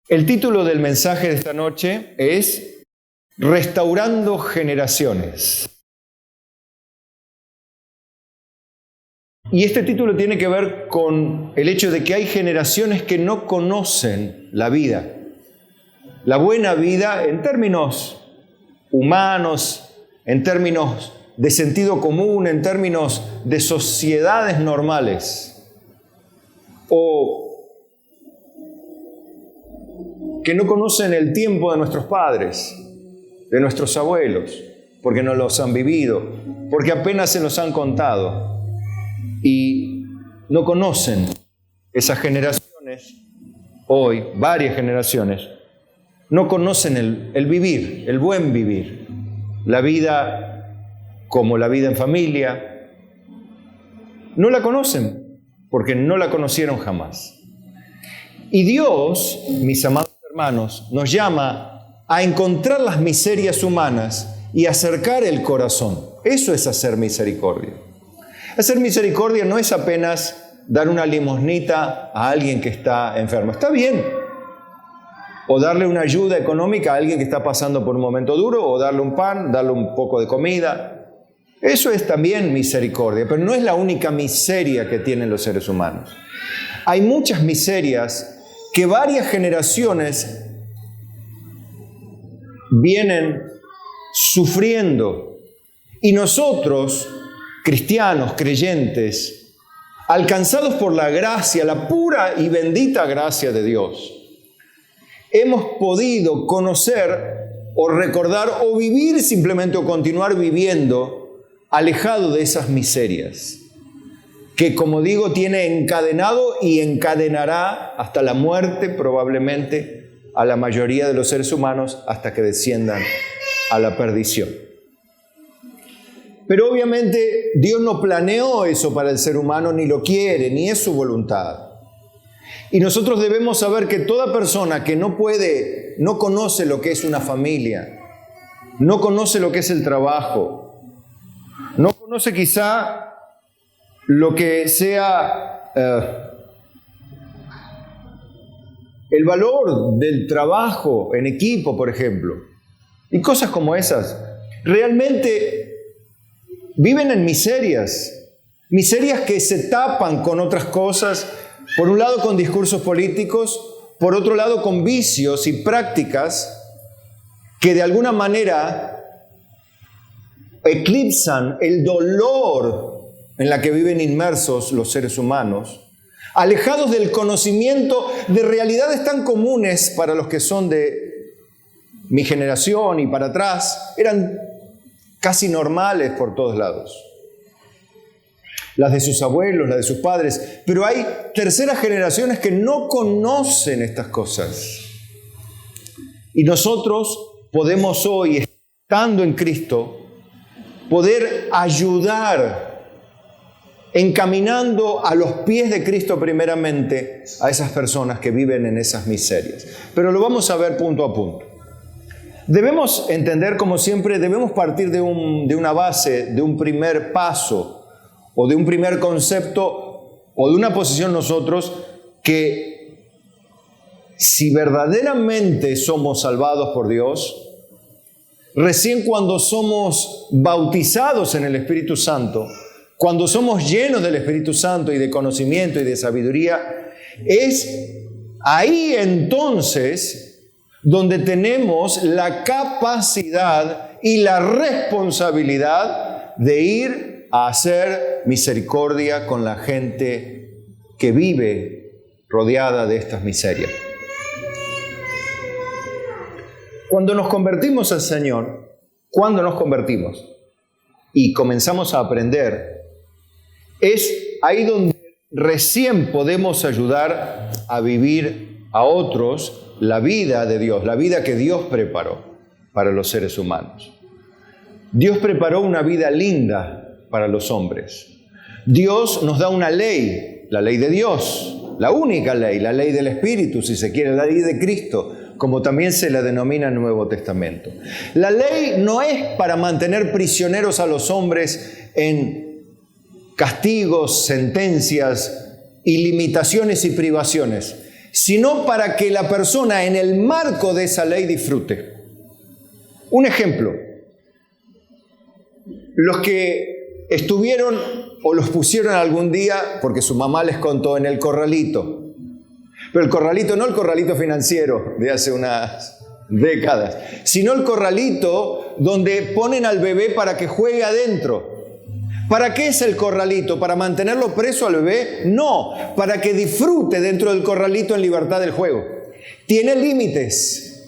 El título del mensaje de esta noche es Restaurando Generaciones. Y este título tiene que ver con el hecho de que hay generaciones que no conocen la vida. La buena vida en términos humanos, en términos de sentido común, en términos de sociedades normales. O que no conocen el tiempo de nuestros padres, de nuestros abuelos, porque no los han vivido, porque apenas se los han contado. Y no conocen esas generaciones, hoy, varias generaciones, no conocen el vivir, el buen vivir, la vida como la vida en familia. No la conocen porque no la conocieron jamás. Y Dios, mis amados hermanos, nos llama a encontrar las miserias humanas y acercar el corazón. Eso es hacer misericordia. Hacer misericordia no es apenas dar una limosnita a alguien que está enfermo. Está bien. O darle una ayuda económica a alguien que está pasando por un momento duro, o darle un pan, darle un poco de comida. Eso es también misericordia, pero no es la única miseria que tienen los seres humanos. Hay muchas miserias que varias generaciones vienen sufriendo. Y nosotros, cristianos, creyentes, alcanzados por la gracia, la pura y bendita gracia de Dios, hemos podido conocer o recordar o vivir simplemente o continuar viviendo alejado de esas miserias que, como digo, tiene encadenado y encadenará hasta la muerte probablemente a la mayoría de los seres humanos hasta que desciendan a la perdición. Pero obviamente Dios no planeó eso para el ser humano, ni lo quiere, ni es su voluntad. Y nosotros debemos saber que toda persona que no conoce lo que es una familia, no conoce lo que es el trabajo, no conoce quizá lo que sea el valor del trabajo en equipo, por ejemplo, y cosas como esas, realmente viven en miserias que se tapan con otras cosas, por un lado con discursos políticos, por otro lado con vicios y prácticas que de alguna manera eclipsan el dolor en la que viven inmersos los seres humanos, alejados del conocimiento de realidades tan comunes para los que son de mi generación y para atrás, eran casi normales por todos lados. Las de sus abuelos, las de sus padres, pero hay terceras generaciones que no conocen estas cosas. Y nosotros podemos hoy, estando en Cristo, poder ayudar encaminando a los pies de Cristo primeramente a esas personas que viven en esas miserias. Pero lo vamos a ver punto a punto. Debemos entender, como siempre, debemos partir de una base, de un primer paso, o de un primer concepto, o de una posición nosotros, que si verdaderamente somos salvados por Dios, recién cuando somos bautizados en el Espíritu Santo, cuando somos llenos del Espíritu Santo y de conocimiento y de sabiduría, es ahí entonces donde tenemos la capacidad y la responsabilidad de ir a hacer misericordia con la gente que vive rodeada de estas miserias. Cuando nos convertimos al Señor, cuando nos convertimos y comenzamos a aprender, es ahí donde recién podemos ayudar a vivir a otros la vida de Dios, la vida que Dios preparó para los seres humanos. Dios preparó una vida linda para los hombres. Dios nos da una ley, la ley de Dios, la única ley, la ley del Espíritu, si se quiere, la ley de Cristo, como también se la denomina en el Nuevo Testamento. La ley no es para mantener prisioneros a los hombres en castigos, sentencias y limitaciones y privaciones, sino para que la persona en el marco de esa ley disfrute. Un ejemplo, los que estuvieron o los pusieron algún día, porque su mamá les contó, en el corralito, pero el corralito no el corralito financiero de hace unas décadas, sino el corralito donde ponen al bebé para que juegue adentro. ¿Para qué es el corralito? ¿Para mantenerlo preso al bebé? No, para que disfrute dentro del corralito en libertad del juego. Tiene límites.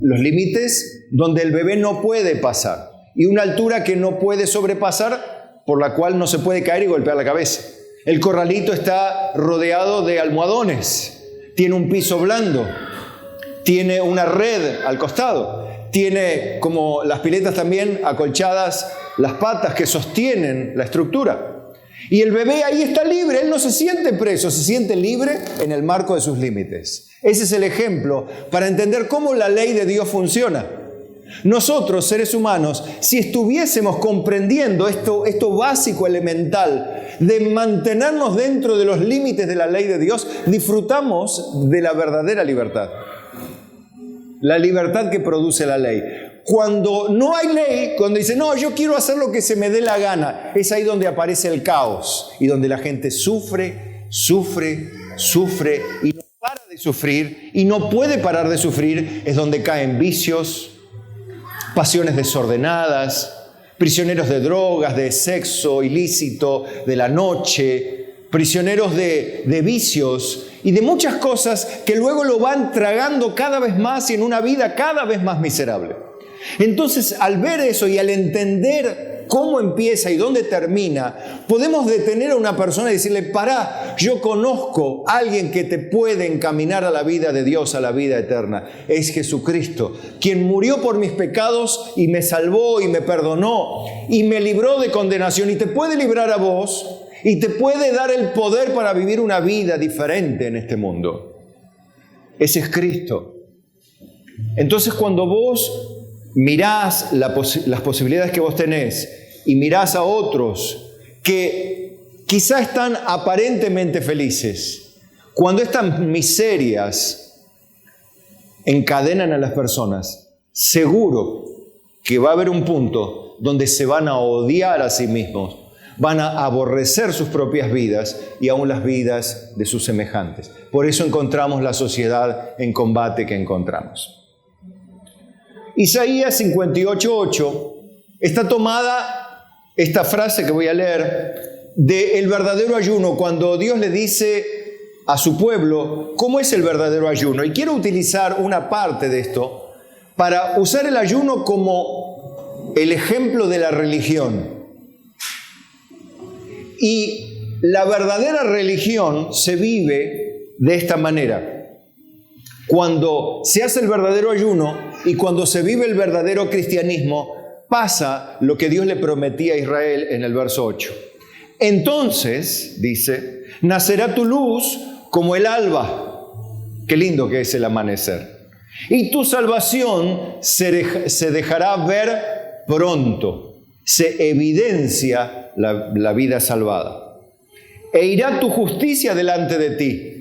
Los límites donde el bebé no puede pasar y una altura que no puede sobrepasar, por la cual no se puede caer y golpear la cabeza. El corralito está rodeado de almohadones, tiene un piso blando, tiene una red al costado, tiene, como las piletas también, acolchadas las patas que sostienen la estructura. Y el bebé ahí está libre, él no se siente preso, se siente libre en el marco de sus límites. Ese es el ejemplo para entender cómo la ley de Dios funciona. Nosotros, seres humanos, si estuviésemos comprendiendo esto básico, elemental, de mantenernos dentro de los límites de la ley de Dios, disfrutamos de la verdadera libertad. La libertad que produce la ley. Cuando no hay ley, cuando dice, no, yo quiero hacer lo que se me dé la gana, es ahí donde aparece el caos y donde la gente sufre y no para de sufrir y no puede parar de sufrir, es donde caen vicios, pasiones desordenadas, prisioneros de drogas, de sexo ilícito, de la noche, prisioneros de vicios y de muchas cosas que luego lo van tragando cada vez más y en una vida cada vez más miserable. Entonces, al ver eso y al entender cómo empieza y dónde termina, podemos detener a una persona y decirle, pará, yo conozco a alguien que te puede encaminar a la vida de Dios, a la vida eterna. Es Jesucristo, quien murió por mis pecados y me salvó y me perdonó y me libró de condenación y te puede librar a vos y te puede dar el poder para vivir una vida diferente en este mundo. Ese es Cristo. Entonces, cuando vos mirás las posibilidades que vos tenés y mirás a otros que quizá están aparentemente felices, cuando estas miserias encadenan a las personas, seguro que va a haber un punto donde se van a odiar a sí mismos, van a aborrecer sus propias vidas y aún las vidas de sus semejantes. Por eso encontramos la sociedad en combate que encontramos. Isaías 58:8 está tomada esta frase que voy a leer del verdadero ayuno, cuando Dios le dice a su pueblo cómo es el verdadero ayuno. Y quiero utilizar una parte de esto para usar el ayuno como el ejemplo de la religión. Y la verdadera religión se vive de esta manera. Cuando se hace el verdadero ayuno y cuando se vive el verdadero cristianismo, pasa lo que Dios le prometía a Israel en el verso 8. Entonces, dice, nacerá tu luz como el alba. Qué lindo que es el amanecer. Y tu salvación se dejará ver pronto. Se evidencia la vida salvada. E irá tu justicia delante de ti.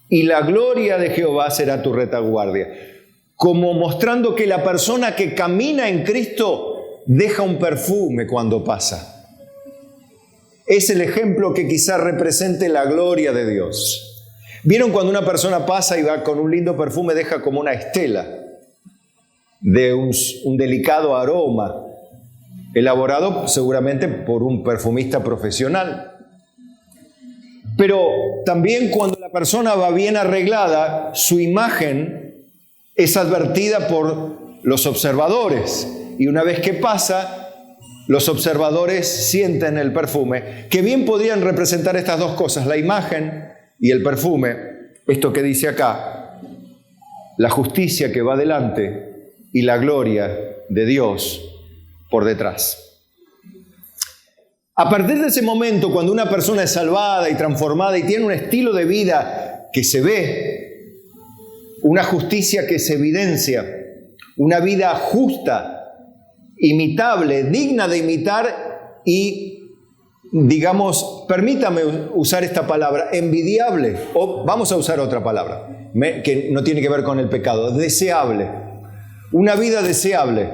Y la gloria de Jehová será tu retaguardia. Como mostrando que la persona que camina en Cristo deja un perfume cuando pasa. Es el ejemplo que quizá represente la gloria de Dios. ¿Vieron cuando una persona pasa y va con un lindo perfume, deja como una estela de un delicado aroma, elaborado seguramente por un perfumista profesional? Pero también cuando la persona va bien arreglada, su imagen es advertida por los observadores. Y una vez que pasa, los observadores sienten el perfume, que bien podrían representar estas dos cosas, la imagen y el perfume. Esto que dice acá, la justicia que va delante y la gloria de Dios por detrás. A partir de ese momento, cuando una persona es salvada y transformada y tiene un estilo de vida que se ve, una justicia que se evidencia, una vida justa, imitable, digna de imitar y digamos, permítame usar esta palabra, envidiable, o vamos a usar otra palabra, que no tiene que ver con el pecado, deseable. Una vida deseable.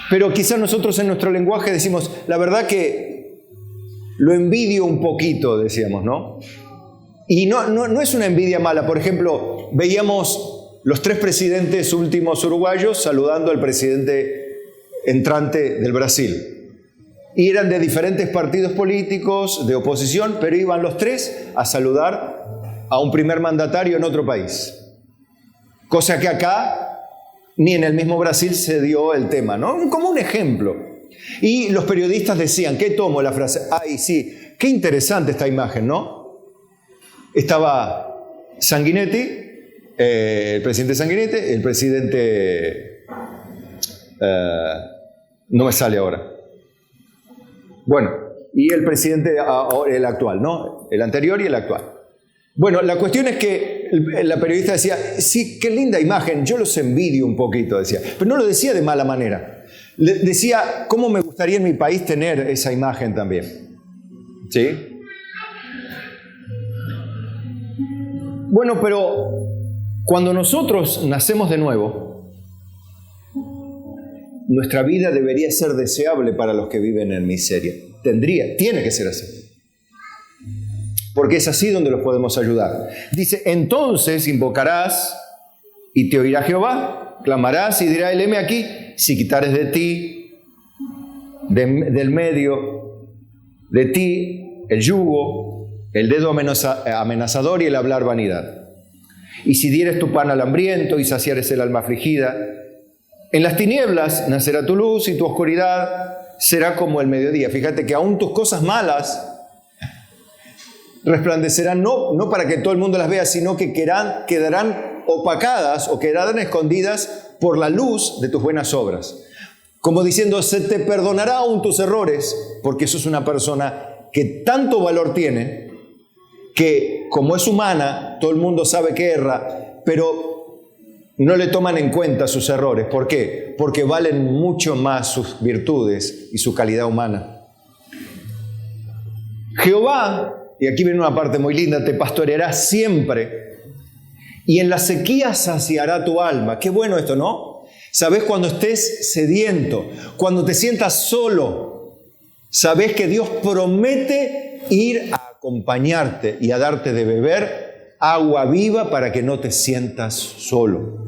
Pero quizás nosotros en nuestro lenguaje decimos, la verdad que lo envidio un poquito, decíamos, ¿no? Y no es una envidia mala. Por ejemplo, veíamos los 3 presidentes últimos uruguayos saludando al presidente entrante del Brasil. Y eran de diferentes partidos políticos, de oposición, pero iban los 3 a saludar a un primer mandatario en otro país. Cosa que acá, ni en el mismo Brasil se dio el tema, ¿no? Como un ejemplo. Y los periodistas decían, ¿qué tomo la frase? Ay, sí, qué interesante esta imagen, ¿no? Estaba Sanguinetti, el presidente Sanguinetti, el presidente... no me sale ahora. Bueno, y el presidente, el actual, ¿no? El anterior y el actual. Bueno, la cuestión es que la periodista decía, sí, qué linda imagen, yo los envidio un poquito, decía. Pero no lo decía de mala manera. Decía, ¿cómo me gustaría en mi país tener esa imagen también? ¿Sí? Bueno, pero cuando nosotros nacemos de nuevo, nuestra vida debería ser deseable para los que viven en miseria. Tiene que ser así. Porque es así donde los podemos ayudar. Dice, entonces invocarás y te oirá Jehová, clamarás y dirá, heme aquí, si quitares de ti, del medio, de ti, el yugo, el dedo amenazador y el hablar vanidad. Y si dieres tu pan al hambriento y saciares el alma afligida, en las tinieblas nacerá tu luz y tu oscuridad será como el mediodía. Fíjate que aún tus cosas malas resplandecerán, no para que todo el mundo las vea, sino que quedarán opacadas o quedarán escondidas por la luz de tus buenas obras. Como diciendo, se te perdonará aún tus errores, porque sos una persona que tanto valor tiene, que como es humana, todo el mundo sabe que erra, pero no le toman en cuenta sus errores. ¿Por qué? Porque valen mucho más sus virtudes y su calidad humana. Jehová, y aquí viene una parte muy linda, te pastoreará siempre y en la sequía saciará tu alma. Qué bueno esto, ¿no? ¿Sabés cuando estés sediento? Cuando te sientas solo, sabés que Dios promete ir a acompañarte y a darte de beber agua viva para que no te sientas solo.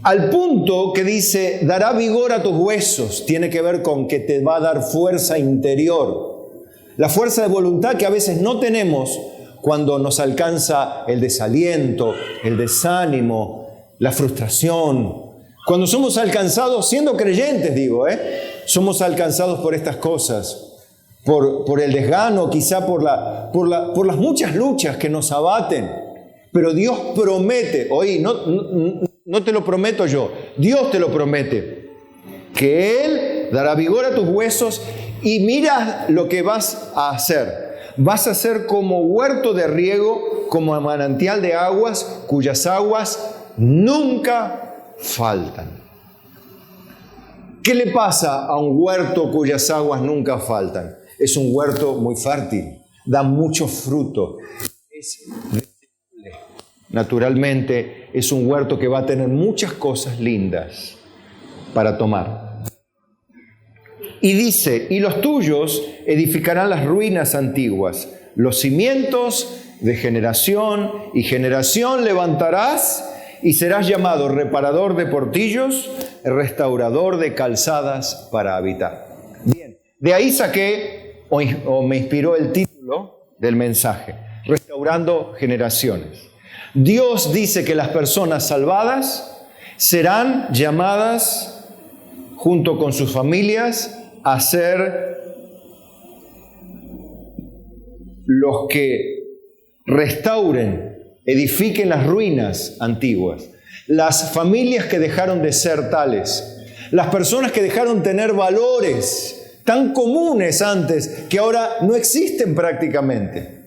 Al punto que dice, dará vigor a tus huesos, tiene que ver con que te va a dar fuerza interior. La fuerza de voluntad que a veces no tenemos cuando nos alcanza el desaliento, el desánimo, la frustración. Cuando somos alcanzados, siendo creyentes digo, somos alcanzados por estas cosas. Por el desgano, quizá por las muchas luchas que nos abaten. Pero Dios promete, no te lo prometo yo, Dios te lo promete, que Él dará vigor a tus huesos y mira lo que vas a hacer. Vas a ser como huerto de riego, como manantial de aguas, cuyas aguas nunca faltan. ¿Qué le pasa a un huerto cuyas aguas nunca faltan? Es un huerto muy fértil, da mucho fruto, es deseable. Naturalmente es un huerto que va a tener muchas cosas lindas para tomar. Y dice, y los tuyos edificarán las ruinas antiguas, los cimientos de generación y generación levantarás y serás llamado reparador de portillos, restaurador de calzadas para habitar. Bien, de ahí saqué o me inspiró el título del mensaje, Restaurando Generaciones. Dios dice que las personas salvadas serán llamadas junto con sus familias a ser los que restauren, edifiquen las ruinas antiguas, las familias que dejaron de ser tales, las personas que dejaron de tener valores tan comunes antes que ahora no existen prácticamente.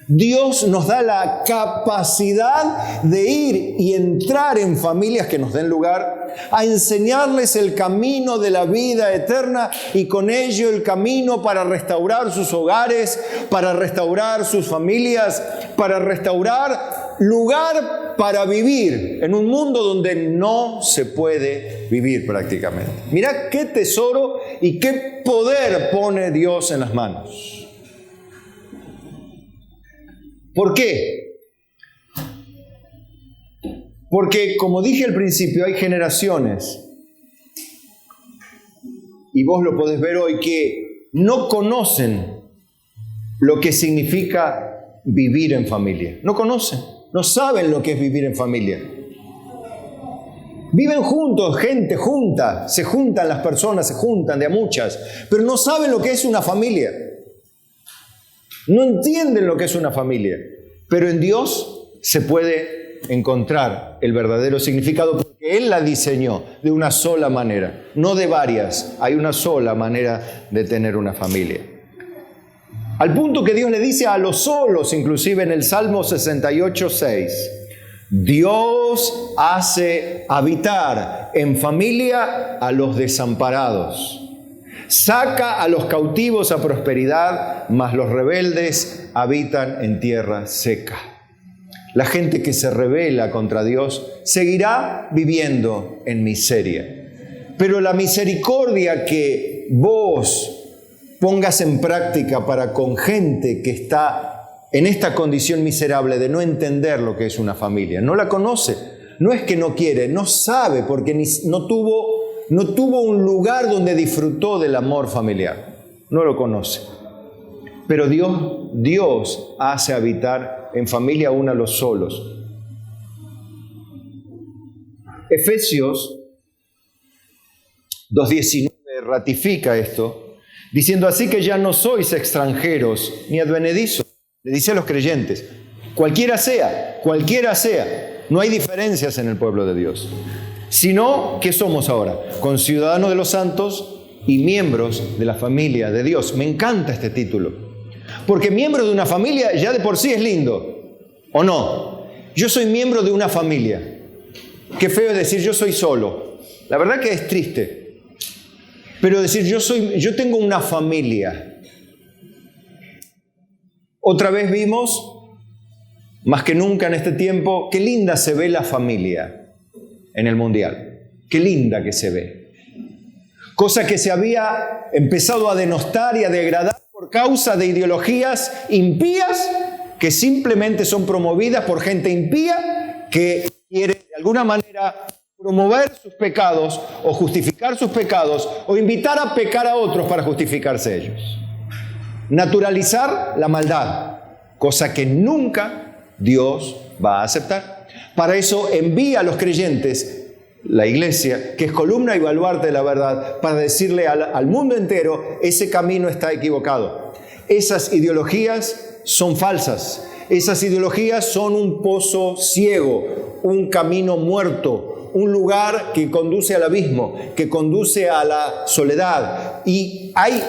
Dios nos da la capacidad de ir y entrar en familias que nos den lugar a enseñarles el camino de la vida eterna y con ello el camino para restaurar sus hogares, para restaurar sus familias, para restaurar lugar para vivir en un mundo donde no se puede vivir prácticamente. Mirá qué tesoro y qué poder pone Dios en las manos. ¿Por qué? Porque, como dije al principio, hay generaciones, y vos lo podés ver hoy, que no conocen lo que significa vivir en familia. No conocen, no saben lo que es vivir en familia. Viven juntos, gente junta, se juntan las personas, se juntan de a muchas, pero no saben lo que es una familia. No entienden lo que es una familia, pero en Dios se puede encontrar el verdadero significado porque Él la diseñó de una sola manera, no de varias. Hay una sola manera de tener una familia. Al punto que Dios le dice a los solos, inclusive en el Salmo 68:6, Dios hace habitar en familia a los desamparados. Saca a los cautivos a prosperidad, mas los rebeldes habitan en tierra seca. La gente que se rebela contra Dios seguirá viviendo en miseria. Pero la misericordia que vos pongas en práctica para con gente que está en esta condición miserable de no entender lo que es una familia, no la conoce, no es que no quiere, no sabe porque no tuvo un lugar donde disfrutó del amor familiar, no lo conoce. Pero Dios hace habitar en familia aún a los solos. Efesios 2:19 ratifica esto, diciendo: así que ya no sois extranjeros ni advenedizos. Le dice a los creyentes, cualquiera sea, no hay diferencias en el pueblo de Dios, sino que somos ahora conciudadanos de los santos y miembros de la familia de Dios. Me encanta este título. Porque miembro de una familia ya de por sí es lindo, ¿o no? Yo soy miembro de una familia. Qué feo es decir yo soy solo. La verdad que es triste. Pero decir yo tengo una familia. Otra vez vimos, más que nunca en este tiempo, qué linda se ve la familia en el Mundial. Qué linda que se ve. Cosa que se había empezado a denostar y a degradar por causa de ideologías impías que simplemente son promovidas por gente impía que quiere de alguna manera promover sus pecados o justificar sus pecados o invitar a pecar a otros para justificarse ellos. Naturalizar la maldad, cosa que nunca Dios va a aceptar. Para eso envía a los creyentes, la iglesia, que es columna y baluarte de la verdad, para decirle al mundo entero, ese camino está equivocado. Esas ideologías son falsas. Esas ideologías son un pozo ciego, un camino muerto, un lugar que conduce al abismo, que conduce a la soledad. Y hay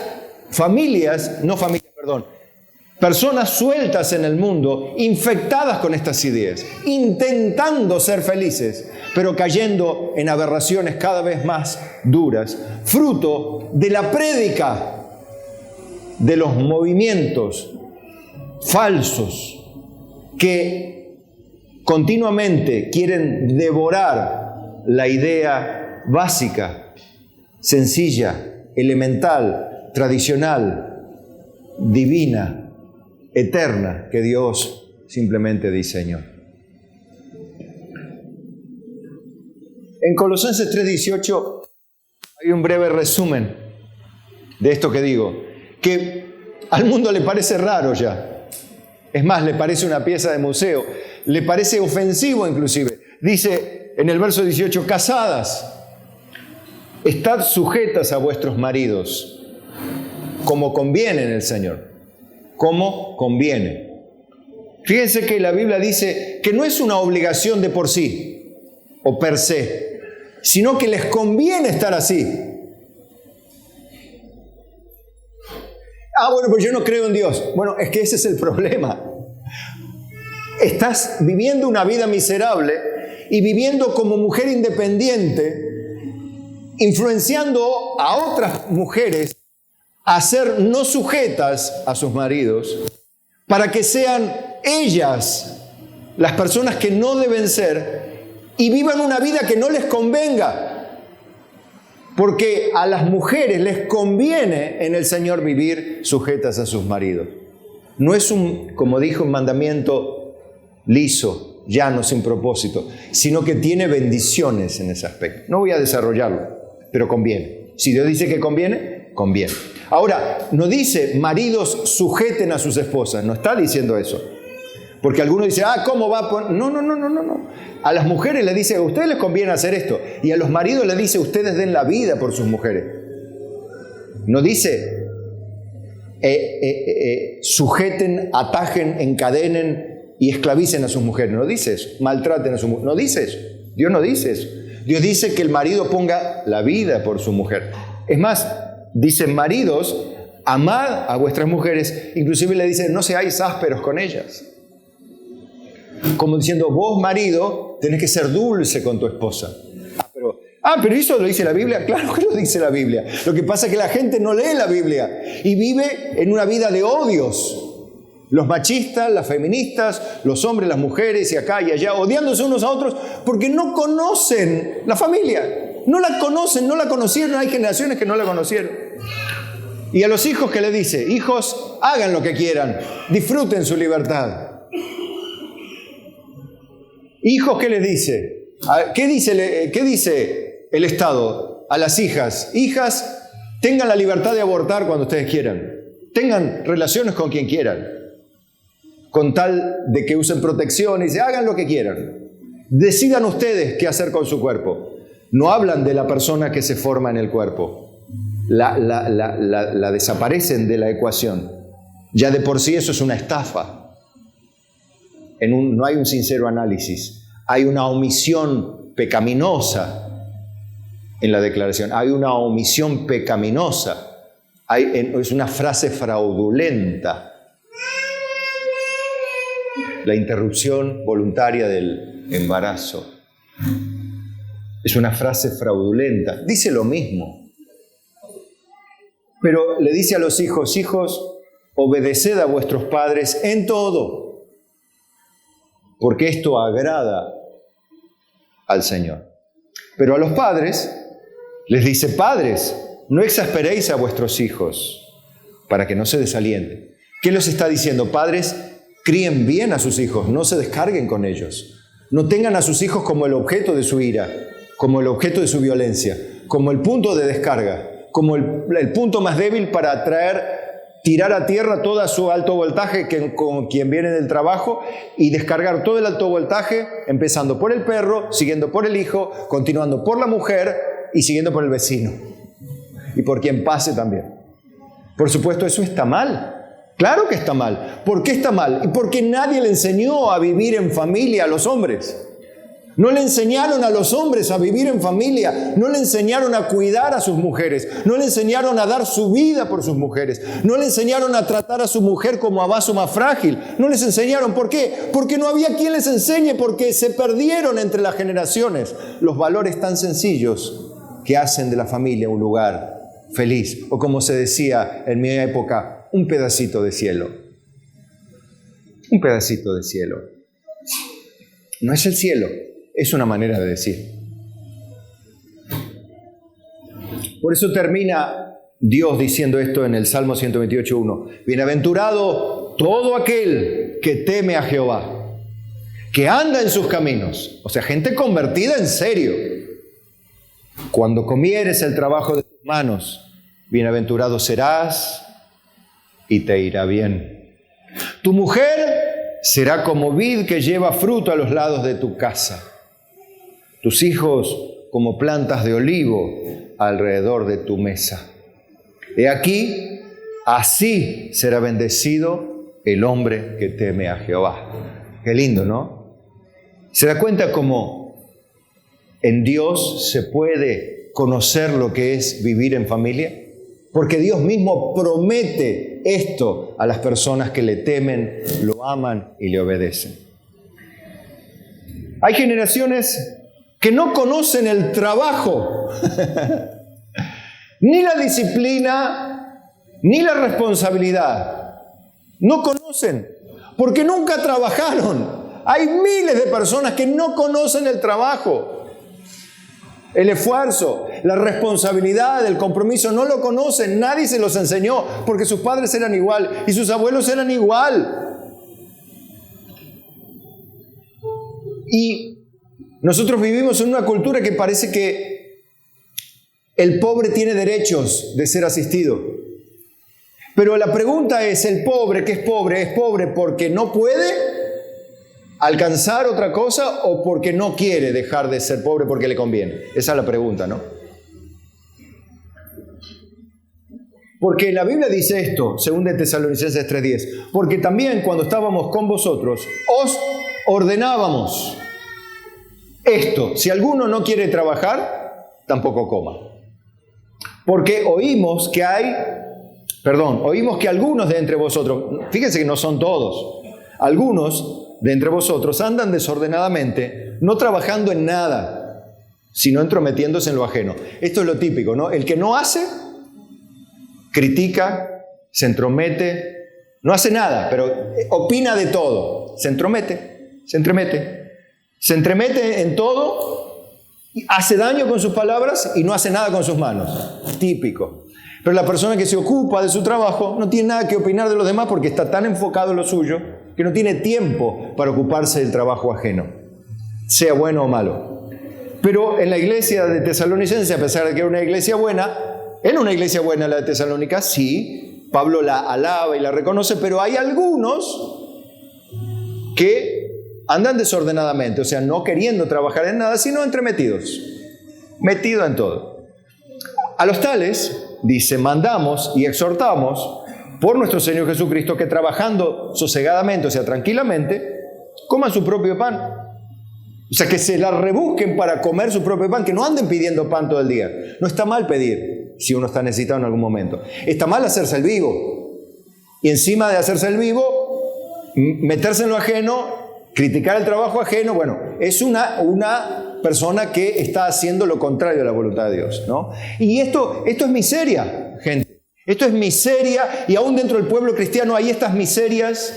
personas sueltas en el mundo, infectadas con estas ideas, intentando ser felices, pero cayendo en aberraciones cada vez más duras, fruto de la prédica de los movimientos falsos que continuamente quieren devorar la idea básica, sencilla, elemental, tradicional, divina, eterna que Dios simplemente diseñó. En Colosenses 3:18 hay un breve resumen de esto que digo, que al mundo le parece raro ya. Es más, le parece una pieza de museo, le parece ofensivo inclusive. Dice en el verso 18, casadas, estad sujetas a vuestros maridos, como conviene en el Señor. Como conviene. Fíjense que la Biblia dice que no es una obligación de por sí o per se, sino que les conviene estar así. Bueno, pues yo no creo en Dios. Bueno, es que ese es el problema. Estás viviendo una vida miserable y viviendo como mujer independiente influenciando a otras mujeres a ser no sujetas a sus maridos, para que sean ellas las personas que no deben ser y vivan una vida que no les convenga. Porque a las mujeres les conviene en el Señor vivir sujetas a sus maridos. No es como dijo, un mandamiento liso, llano, sin propósito, sino que tiene bendiciones en ese aspecto. No voy a desarrollarlo, pero conviene. Si Dios dice que conviene, conviene. Ahora, no dice maridos sujeten a sus esposas, no está diciendo eso. Porque algunos dicen, ¿cómo va a poner? No. A las mujeres les dice, a ustedes les conviene hacer esto. Y a los maridos les dice, ustedes den la vida por sus mujeres. No dice, sujeten, atajen, encadenen y esclavicen a sus mujeres. No dice eso. Maltraten a sus mujeres. No dice eso. Dios no dice eso. Dios dice que el marido ponga la vida por su mujer. Es más, dice, maridos, amad a vuestras mujeres. Inclusive le dice, no seáis ásperos con ellas. Como diciendo, vos marido tenés que ser dulce con tu esposa. Pero eso lo dice la Biblia. Claro que lo dice la Biblia. Lo que pasa es que la gente no lee la Biblia y vive en una vida de odios. Los machistas, las feministas, los hombres, las mujeres y acá y allá, odiándose unos a otros porque no conocen la familia. No la conocen, no la conocieron. Hay generaciones que no la conocieron. Y a los hijos, ¿qué le dice? Hijos, hagan lo que quieran, disfruten su libertad. Hijos, ¿qué les dice? ¿Qué dice el Estado a las hijas? Hijas, tengan la libertad de abortar cuando ustedes quieran. Tengan relaciones con quien quieran. Con tal de que usen protección y se hagan lo que quieran. Decidan ustedes qué hacer con su cuerpo. No hablan de la persona que se forma en el cuerpo. La desaparecen de la ecuación. Ya de por sí eso es una estafa. No hay un sincero análisis, hay una omisión pecaminosa en la declaración, hay una omisión pecaminosa, es una frase fraudulenta. La interrupción voluntaria del embarazo es una frase fraudulenta, dice lo mismo, pero le dice a los hijos, hijos, obedeced a vuestros padres en todo, porque esto agrada al Señor. Pero a los padres les dice, padres, no exasperéis a vuestros hijos para que no se desalienten. ¿Qué les está diciendo? Padres, críen bien a sus hijos, no se descarguen con ellos. No tengan a sus hijos como el objeto de su ira, como el objeto de su violencia, como el punto de descarga, como el punto más débil para tirar a tierra todo su alto voltaje con quien viene del trabajo y descargar todo el alto voltaje, empezando por el perro, siguiendo por el hijo, continuando por la mujer y siguiendo por el vecino. Y por quien pase también. Por supuesto, eso está mal. Claro que está mal. ¿Por qué está mal? Y porque nadie le enseñó a vivir en familia a los hombres. No le enseñaron a los hombres a vivir en familia, no le enseñaron a cuidar a sus mujeres, no le enseñaron a dar su vida por sus mujeres, no le enseñaron a tratar a su mujer como a vaso más frágil, no les enseñaron. ¿Por qué? Porque no había quien les enseñe, porque se perdieron entre las generaciones los valores tan sencillos que hacen de la familia un lugar feliz, o como se decía en mi época, un pedacito de cielo. Un pedacito de cielo. No es el cielo. Es una manera de decir. Por eso termina Dios diciendo esto en el Salmo 128:1. Bienaventurado todo aquel que teme a Jehová, que anda en sus caminos. O sea, gente convertida en serio. Cuando comieres el trabajo de tus manos, bienaventurado serás y te irá bien. Tu mujer será como vid que lleva fruto a los lados de tu casa. Tus hijos como plantas de olivo alrededor de tu mesa. He aquí, así será bendecido el hombre que teme a Jehová. Qué lindo, ¿no? ¿Se da cuenta cómo en Dios se puede conocer lo que es vivir en familia? Porque Dios mismo promete esto a las personas que le temen, lo aman y le obedecen. Hay generaciones que no conocen el trabajo, ni la disciplina, ni la responsabilidad. No conocen, porque nunca trabajaron. Hay miles de personas que no conocen el trabajo, el esfuerzo, la responsabilidad, el compromiso. No lo conocen, nadie se los enseñó, porque sus padres eran igual y sus abuelos eran igual. Y nosotros vivimos en una cultura que parece que el pobre tiene derechos de ser asistido. Pero la pregunta es, ¿el pobre que es pobre porque no puede alcanzar otra cosa o porque no quiere dejar de ser pobre porque le conviene? Esa es la pregunta, ¿no? Porque la Biblia dice esto, 2 Tesalonicenses 3:10, porque también cuando estábamos con vosotros os ordenábamos esto: si alguno no quiere trabajar, tampoco coma. Porque oímos que algunos de entre vosotros, fíjense que no son todos, algunos de entre vosotros andan desordenadamente, no trabajando en nada, sino entrometiéndose en lo ajeno. Esto es lo típico, ¿no? El que no hace, critica, se entromete, no hace nada, pero opina de todo, se entremete en todo, hace daño con sus palabras y no hace nada con sus manos. Típico. Pero la persona que se ocupa de su trabajo no tiene nada que opinar de los demás porque está tan enfocado en lo suyo que no tiene tiempo para ocuparse del trabajo ajeno, sea bueno o malo. Pero en la iglesia de Tesalonicenses, a pesar de que era una iglesia buena la de Tesalónica, sí, Pablo la alaba y la reconoce, pero hay algunos que andan desordenadamente, o sea, no queriendo trabajar en nada, sino entremetidos, metidos en todo. A los tales, dice, mandamos y exhortamos por nuestro Señor Jesucristo que trabajando sosegadamente, o sea, tranquilamente, coman su propio pan. O sea, que se la rebusquen para comer su propio pan, que no anden pidiendo pan todo el día. No está mal pedir si uno está necesitado en algún momento. Está mal hacerse el vivo. Y encima de hacerse el vivo, meterse en lo ajeno, criticar el trabajo ajeno. Bueno, es una persona que está haciendo lo contrario a la voluntad de Dios, ¿no? Y esto es miseria, gente. Esto es miseria, y aún dentro del pueblo cristiano hay estas miserias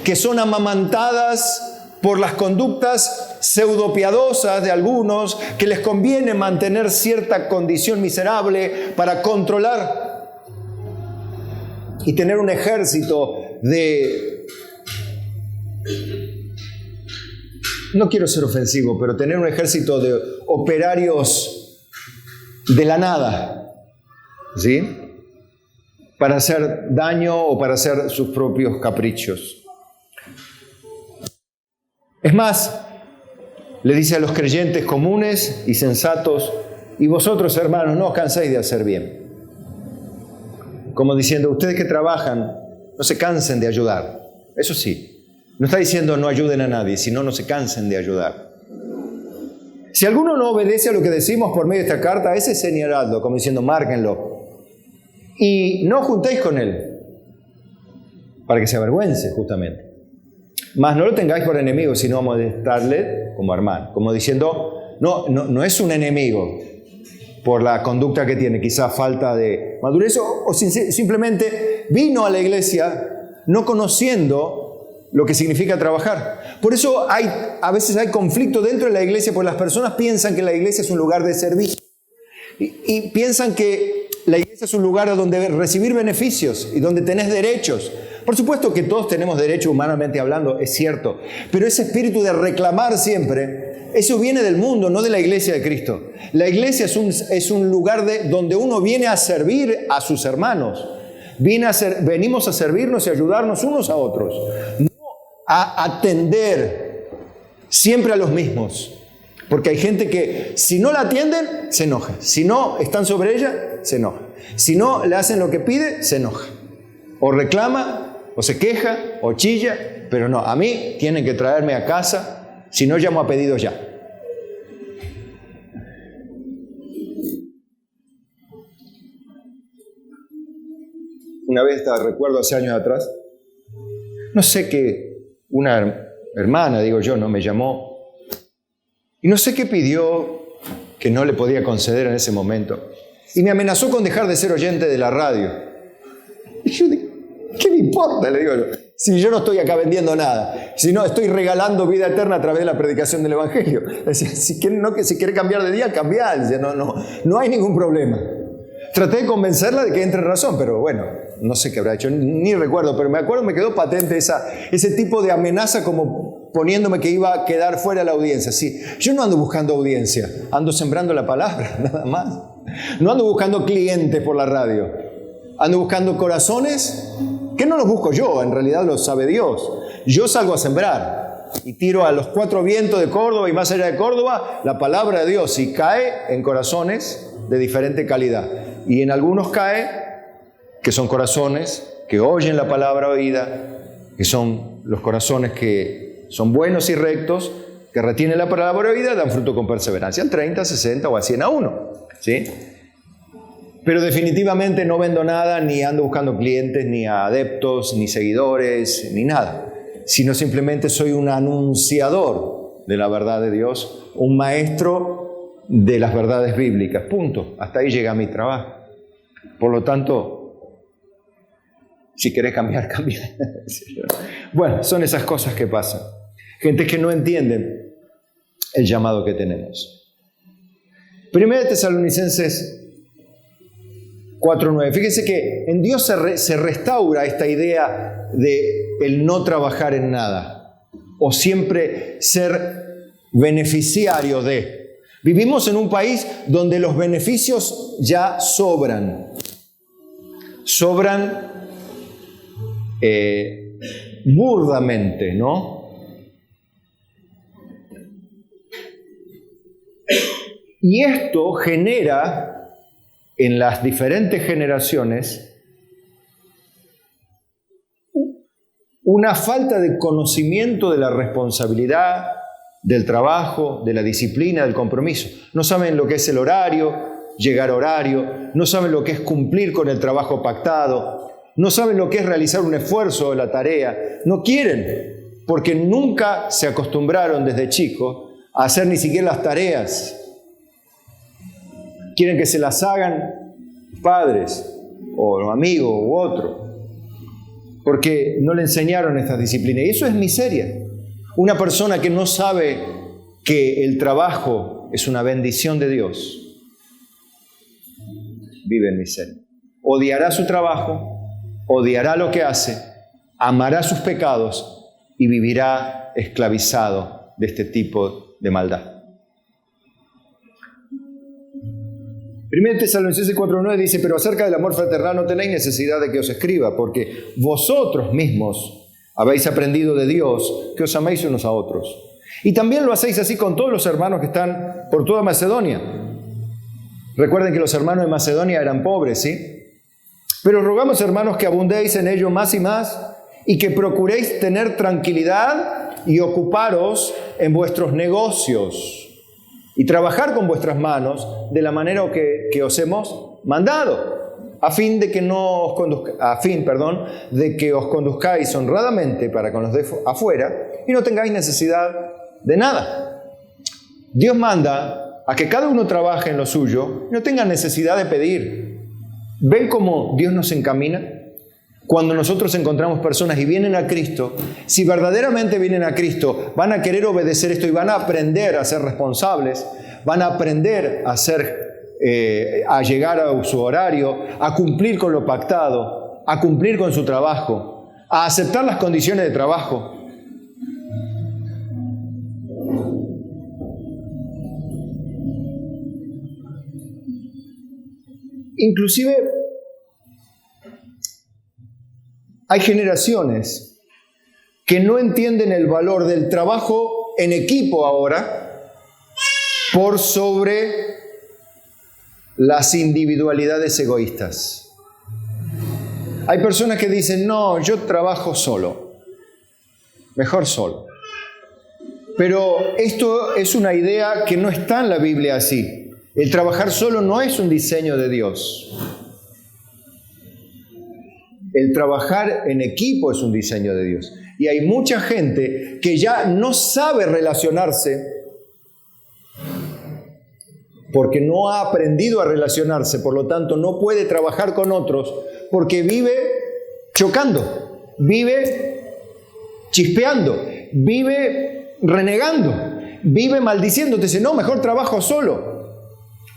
que son amamantadas por las conductas pseudopiadosas de algunos, que les conviene mantener cierta condición miserable para controlar y tener un ejército de... No quiero ser ofensivo, pero tener un ejército de operarios de la nada, ¿sí? Para hacer daño o para hacer sus propios caprichos. Es más, le dice a los creyentes comunes y sensatos, y vosotros, hermanos, no os canséis de hacer bien. Como diciendo, ustedes que trabajan, no se cansen de ayudar. Eso sí, no está diciendo no ayuden a nadie, sino no se cansen de ayudar. Si alguno no obedece a lo que decimos por medio de esta carta, ese señaladlo, como diciendo, márquenlo. Y no juntéis con él, para que se avergüence justamente. Mas no lo tengáis por enemigo, sino amonestarle como hermano. Como diciendo, no es un enemigo por la conducta que tiene, quizás falta de madurez, o simplemente vino a la iglesia no conociendo lo que significa trabajar. Por eso a veces hay conflicto dentro de la iglesia, porque las personas piensan que la iglesia es un lugar de servicio. Y piensan que la iglesia es un lugar donde recibir beneficios y donde tenés derechos. Por supuesto que todos tenemos derechos humanamente hablando, es cierto. Pero ese espíritu de reclamar siempre, eso viene del mundo, no de la iglesia de Cristo. La iglesia es un lugar donde uno viene a servir a sus hermanos. Venimos a servirnos y ayudarnos unos a otros. No a atender siempre a los mismos. Porque hay gente que si no la atienden, se enoja. Si no están sobre ella, se enoja. Si no le hacen lo que pide, se enoja. O reclama, o se queja, o chilla. Pero no, a mí tienen que traerme a casa, si no llamo a pedidos ya. Una vez, recuerdo hace años atrás, no sé qué, una hermana, digo yo, no me llamó Y no sé qué pidió que no le podía conceder en ese momento. Y me amenazó con dejar de ser oyente de la radio. Y yo dije, ¿qué me importa? Le digo yo. Si yo no estoy acá vendiendo nada, si no estoy regalando vida eterna a través de la predicación del Evangelio. Decía, si quiere cambiar de día, cambiar. Decía, no hay ningún problema. Traté de convencerla de que entre en razón, pero bueno, no sé qué habrá hecho, ni recuerdo, pero me acuerdo, me quedó patente ese tipo de amenaza como poniéndome que iba a quedar fuera de la audiencia. Sí, yo no ando buscando audiencia, ando sembrando la palabra, nada más. No ando buscando clientes por la radio, ando buscando corazones que no los busco yo, en realidad los sabe Dios. Yo salgo a sembrar y tiro a los 4 vientos de Córdoba y más allá de Córdoba la palabra de Dios y cae en corazones de diferente calidad. Y en algunos cae que son corazones que oyen la palabra oída, que son los corazones que son buenos y rectos, que retienen la palabra oída, dan fruto con perseverancia, al 30, 60 o a 100 a 1. ¿Sí? Pero definitivamente no vendo nada, ni ando buscando clientes, ni adeptos, ni seguidores, ni nada. Sino simplemente soy un anunciador de la verdad de Dios, un maestro de las verdades bíblicas. Punto. Hasta ahí llega mi trabajo. Por lo tanto, si querés cambiar, cambia. Bueno, son esas cosas que pasan. Gente que no entiende el llamado que tenemos. 1 Tesalonicenses 4:9. Fíjense que en Dios se restaura esta idea de el no trabajar en nada o siempre ser beneficiario de. Vivimos en un país donde los beneficios ya sobran. Sobran burdamente, ¿no? Y esto genera en las diferentes generaciones una falta de conocimiento de la responsabilidad, del trabajo, de la disciplina, del compromiso. No saben lo que es el horario, llegar a horario, no saben lo que es cumplir con el trabajo pactado, no saben lo que es realizar un esfuerzo en la tarea, no quieren, porque nunca se acostumbraron desde chicos a hacer ni siquiera las tareas. Quieren que se las hagan padres o amigos u otro, porque no le enseñaron estas disciplinas. Y eso es miseria. Una persona que no sabe que el trabajo es una bendición de Dios, vive en miseria. Odiará su trabajo, odiará lo que hace, amará sus pecados y vivirá esclavizado de este tipo de maldad. 1 Tesalonicenses 4:9 dice, pero acerca del amor fraternal no tenéis necesidad de que os escriba, porque vosotros mismos habéis aprendido de Dios que os améis unos a otros. Y también lo hacéis así con todos los hermanos que están por toda Macedonia. Recuerden que los hermanos de Macedonia eran pobres, ¿sí? Pero rogamos, hermanos, que abundéis en ello más y más y que procuréis tener tranquilidad y ocuparos en vuestros negocios y trabajar con vuestras manos de la manera que os hemos mandado, a fin de que os conduzcáis honradamente para con los de afuera y no tengáis necesidad de nada. Dios manda a que cada uno trabaje en lo suyo y no tenga necesidad de pedir. ¿Ven cómo Dios nos encamina? Cuando nosotros encontramos personas y vienen a Cristo, si verdaderamente vienen a Cristo, van a querer obedecer esto y van a aprender a ser responsables, van a aprender a llegar a su horario, a cumplir con lo pactado, a cumplir con su trabajo, a aceptar las condiciones de trabajo. Inclusive hay generaciones que no entienden el valor del trabajo en equipo ahora por sobre las individualidades egoístas. Hay personas que dicen, no, yo trabajo solo, mejor solo. Pero esto es una idea que no está en la Biblia así. El trabajar solo no es un diseño de Dios. El trabajar en equipo es un diseño de Dios. Y hay mucha gente que ya no sabe relacionarse porque no ha aprendido a relacionarse, por lo tanto no puede trabajar con otros, porque vive chocando, vive chispeando, vive renegando, vive maldiciendo. Te dice, no, mejor trabajo solo.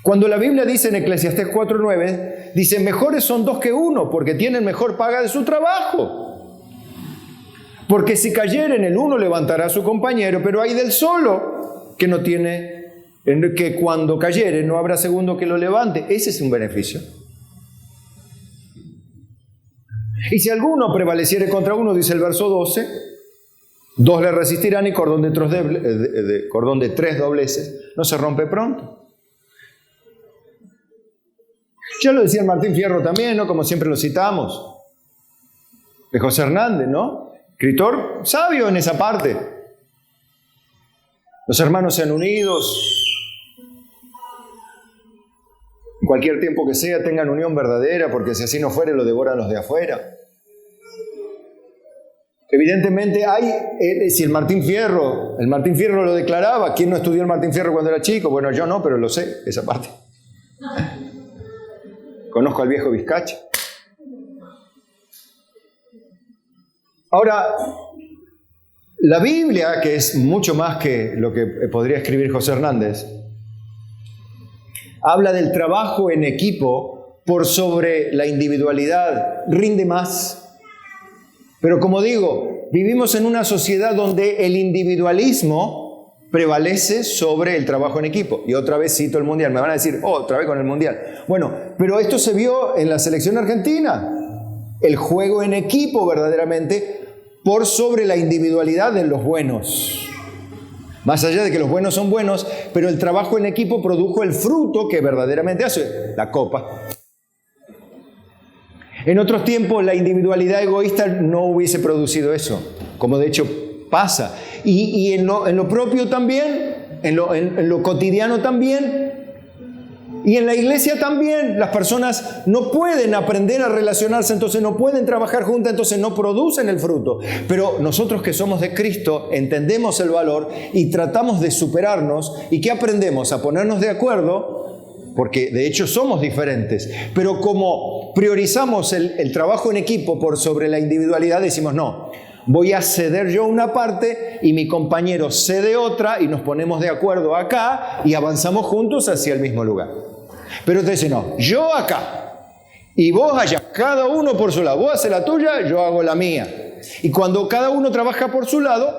Cuando la Biblia dice en Eclesiastés 4:9, dice, mejores son dos que uno, porque tienen mejor paga de su trabajo. Porque si cayeren, el uno levantará a su compañero, pero hay del solo que no tiene, que cuando cayere no habrá segundo que lo levante. Ese es un beneficio. Y si alguno prevaleciere contra uno, dice el verso 12, dos le resistirán y cordón de tres dobleces no se rompe pronto. Ya lo decía Martín Fierro también, ¿no? Como siempre lo citamos, de José Hernández, ¿no? Escritor sabio en esa parte. Los hermanos sean unidos, en cualquier tiempo que sea, tengan unión verdadera, porque si así no fuere, lo devoran los de afuera. Evidentemente hay, si el Martín Fierro lo declaraba. ¿Quién no estudió el Martín Fierro cuando era chico? Bueno, yo no, pero lo sé, esa parte. Conozco al viejo Vizcacha. Ahora, la Biblia, que es mucho más que lo que podría escribir José Hernández, habla del trabajo en equipo por sobre la individualidad, rinde más. Pero como digo, vivimos en una sociedad donde el individualismo prevalece sobre el trabajo en equipo. Y otra vez cito el Mundial. Me van a decir, otra vez con el Mundial. Bueno, pero esto se vio en la selección argentina. El juego en equipo verdaderamente por sobre la individualidad de los buenos. Más allá de que los buenos son buenos, pero el trabajo en equipo produjo el fruto que verdaderamente hace la copa. En otros tiempos la individualidad egoísta no hubiese producido eso, como de hecho pasa. Y en lo propio también, en lo cotidiano también, y en la iglesia también, las personas no pueden aprender a relacionarse, entonces no pueden trabajar juntas, entonces no producen el fruto. Pero nosotros que somos de Cristo entendemos el valor y tratamos de superarnos. ¿Y qué aprendemos? A ponernos de acuerdo, porque de hecho somos diferentes. Pero como priorizamos el trabajo en equipo por sobre la individualidad, decimos no. Voy a ceder yo una parte y mi compañero cede otra y nos ponemos de acuerdo acá y avanzamos juntos hacia el mismo lugar. Pero usted dice, no, yo acá y vos allá, cada uno por su lado. Vos haces la tuya, yo hago la mía. Y cuando cada uno trabaja por su lado,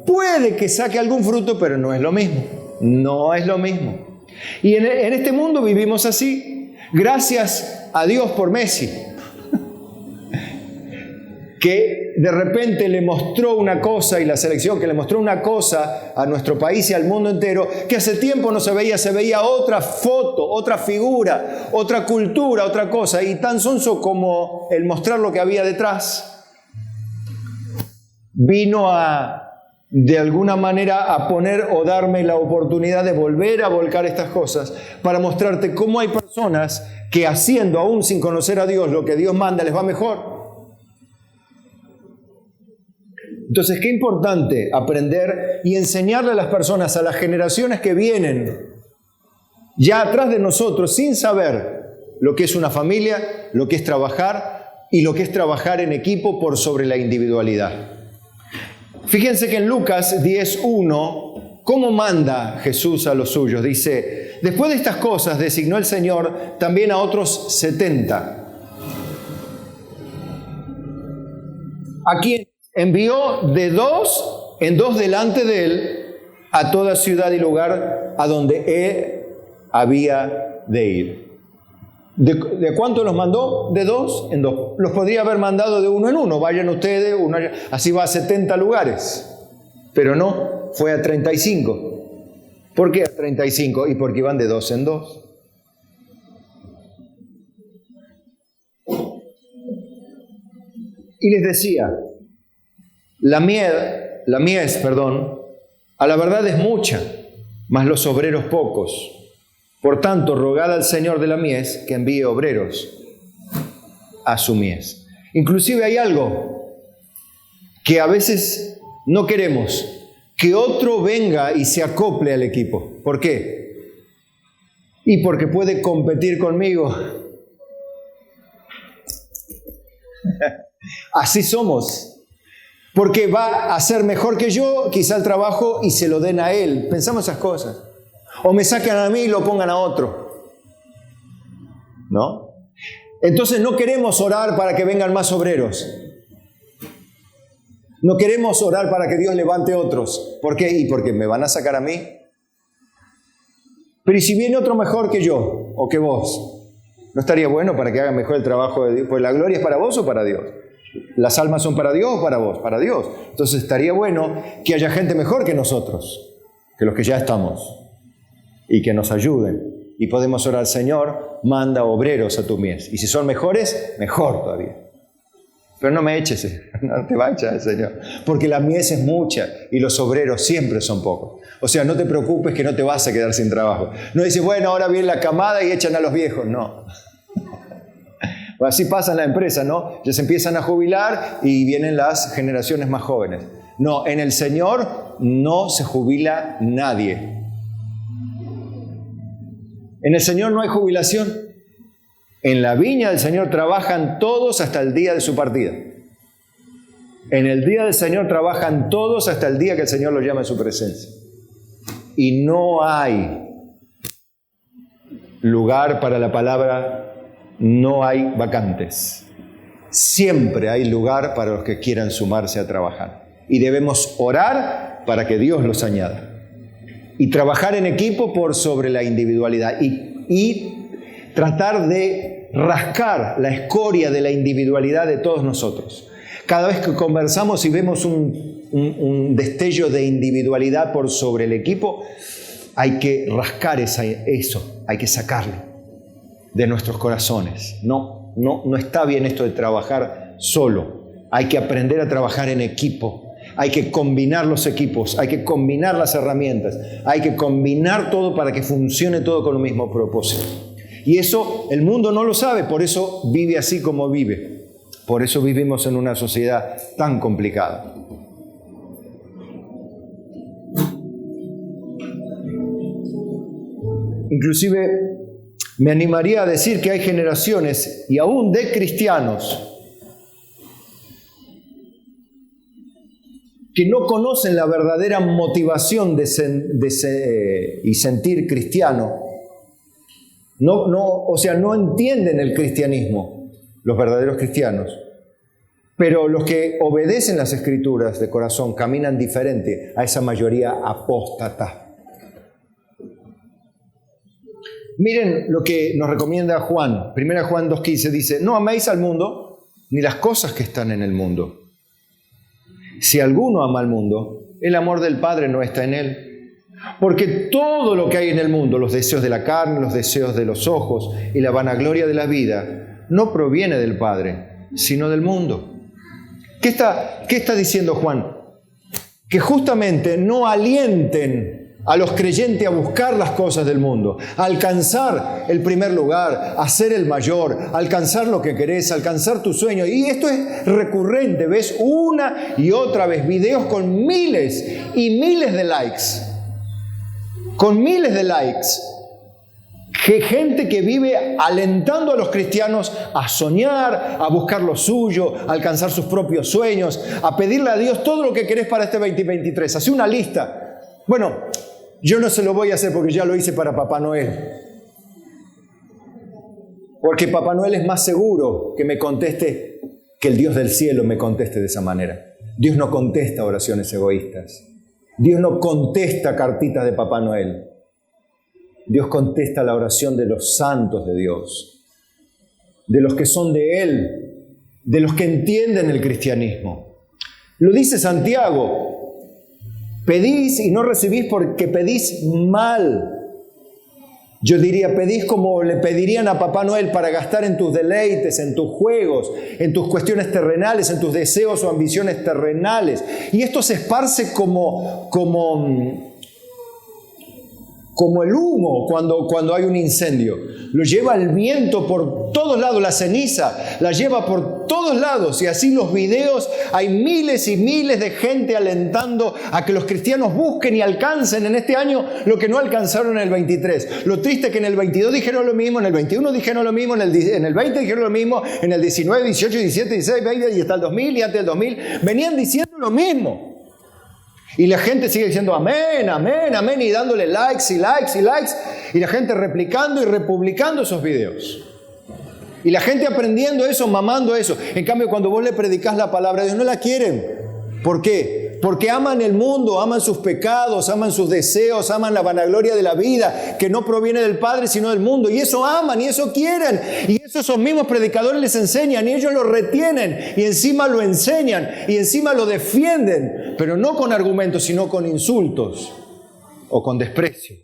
puede que saque algún fruto, pero no es lo mismo. No es lo mismo. Y en este mundo vivimos así. Gracias a Dios por Messi, que de repente le mostró una cosa, y la selección que le mostró una cosa a nuestro país y al mundo entero, que hace tiempo no se veía otra foto, otra figura, otra cultura, otra cosa, y tan sonso como el mostrar lo que había detrás, vino de alguna manera a poner o darme la oportunidad de volver a volcar estas cosas para mostrarte cómo hay personas que haciendo aún sin conocer a Dios lo que Dios manda les va mejor. Entonces, qué importante aprender y enseñarle a las personas, a las generaciones que vienen ya atrás de nosotros, sin saber lo que es una familia, lo que es trabajar y lo que es trabajar en equipo por sobre la individualidad. Fíjense que en Lucas 10:1, ¿cómo manda Jesús a los suyos? Dice, después de estas cosas designó el Señor también a otros 70. ¿A quién? Envió de dos en dos delante de él a toda ciudad y lugar a donde él había de ir. ¿De cuánto los mandó? De dos en dos. Los podría haber mandado de uno en uno. Vayan ustedes, uno allá. Así va a 70 lugares. Pero no, fue a 35. ¿Por qué a 35? Y porque iban de dos en dos. Y les decía, la mies, a la verdad es mucha, mas los obreros pocos. Por tanto, rogad al Señor de la mies que envíe obreros a su mies. Inclusive hay algo que a veces no queremos, que otro venga y se acople al equipo. ¿Por qué? y porque puede competir conmigo. Así somos. Porque va a ser mejor que yo, quizá el trabajo, y se lo den a él. Pensamos esas cosas. O me sacan a mí y lo pongan a otro. ¿No? Entonces no queremos orar para que vengan más obreros. No queremos orar para que Dios levante otros. ¿Por qué? Y porque me van a sacar a mí. Pero ¿y si viene otro mejor que yo o que vos? ¿No estaría bueno para que haga mejor el trabajo de Dios? Pues la gloria es para vos o para Dios. ¿Las almas son para Dios o para vos? Para Dios. Entonces estaría bueno que haya gente mejor que nosotros, que los que ya estamos, y que nos ayuden. Y podemos orar, Señor, manda obreros a tu mies. Y si son mejores, mejor todavía. Pero no me eches, no te vayas, Señor. Porque la mies es mucha y los obreros siempre son pocos. O sea, no te preocupes que no te vas a quedar sin trabajo. No dices, bueno, ahora viene la camada y echan a los viejos. No. Así pasa en la empresa, ¿no? Ya se empiezan a jubilar y vienen las generaciones más jóvenes. No, en el Señor no se jubila nadie. En el Señor no hay jubilación. En la viña del Señor trabajan todos hasta el día de su partida. En el día del Señor trabajan todos hasta el día que el Señor los llama a su presencia. Y no hay lugar para la palabra, no hay vacantes. Siempre hay lugar para los que quieran sumarse a trabajar. Y debemos orar para que Dios los añada. Y trabajar en equipo por sobre la individualidad. Y tratar de rascar la escoria de la individualidad de todos nosotros. Cada vez que conversamos y vemos un destello de individualidad por sobre el equipo, hay que rascar eso, hay que sacarlo de nuestros corazones. No está bien esto de trabajar solo. Hay que aprender a trabajar en equipo. Hay que combinar los equipos, hay que combinar las herramientas, hay que combinar todo para que funcione todo con el mismo propósito. Y eso el mundo no lo sabe, por eso vive así como vive. Por eso vivimos en una sociedad tan complicada. Inclusive me animaría a decir que hay generaciones, y aún de cristianos, que no conocen la verdadera motivación y sentir cristiano. No entienden el cristianismo, los verdaderos cristianos. Pero los que obedecen las Escrituras de corazón caminan diferente a esa mayoría apóstata. Miren lo que nos recomienda Juan. 1 Juan 2:15 dice, no améis al mundo ni las cosas que están en el mundo. Si alguno ama al mundo, el amor del Padre no está en él. Porque todo lo que hay en el mundo, los deseos de la carne, los deseos de los ojos y la vanagloria de la vida, no proviene del Padre, sino del mundo. ¿Qué está diciendo Juan? Que justamente no alienten a los creyentes a buscar las cosas del mundo, a alcanzar el primer lugar, a ser el mayor, a alcanzar lo que querés, a alcanzar tu sueño. Y esto es recurrente, ves una y otra vez videos con miles y miles de likes. Con miles de likes. Gente que vive alentando a los cristianos a soñar, a buscar lo suyo, a alcanzar sus propios sueños, a pedirle a Dios todo lo que querés para este 2023. Hacé una lista. Bueno, yo no se lo voy a hacer porque ya lo hice para Papá Noel. Porque Papá Noel es más seguro que me conteste, que el Dios del cielo me conteste de esa manera. Dios no contesta oraciones egoístas. Dios no contesta cartitas de Papá Noel. Dios contesta la oración de los santos de Dios, de los que son de Él, de los que entienden el cristianismo. Lo dice Santiago. Pedís y no recibís porque pedís mal. Yo diría, pedís como le pedirían a Papá Noel para gastar en tus deleites, en tus juegos, en tus cuestiones terrenales, en tus deseos o ambiciones terrenales. Y esto se esparce como como el humo cuando hay un incendio. Lo lleva el viento por todos lados, la ceniza la lleva por todos lados. Y así los videos, hay miles y miles de gente alentando a que los cristianos busquen y alcancen en este año lo que no alcanzaron en el 23. Lo triste es que en el 22 dijeron lo mismo, en el 21 dijeron lo mismo, en el 20 dijeron lo mismo, en el 19, 18, 17, 16, 20 y hasta el 2000 y antes del 2000 venían diciendo lo mismo. Y la gente sigue diciendo amén, amén, amén, y dándole likes y likes y likes, y la gente replicando y republicando esos videos. Y la gente aprendiendo eso, mamando eso. En cambio, cuando vos le predicás la palabra de Dios, no la quieren. ¿Por qué? Porque aman el mundo, aman sus pecados, aman sus deseos, aman la vanagloria de la vida, que no proviene del Padre, sino del mundo. Y eso aman, y eso quieren. Y eso esos mismos predicadores les enseñan, y ellos lo retienen, y encima lo enseñan, y encima lo defienden. Pero no con argumentos, sino con insultos o con desprecio.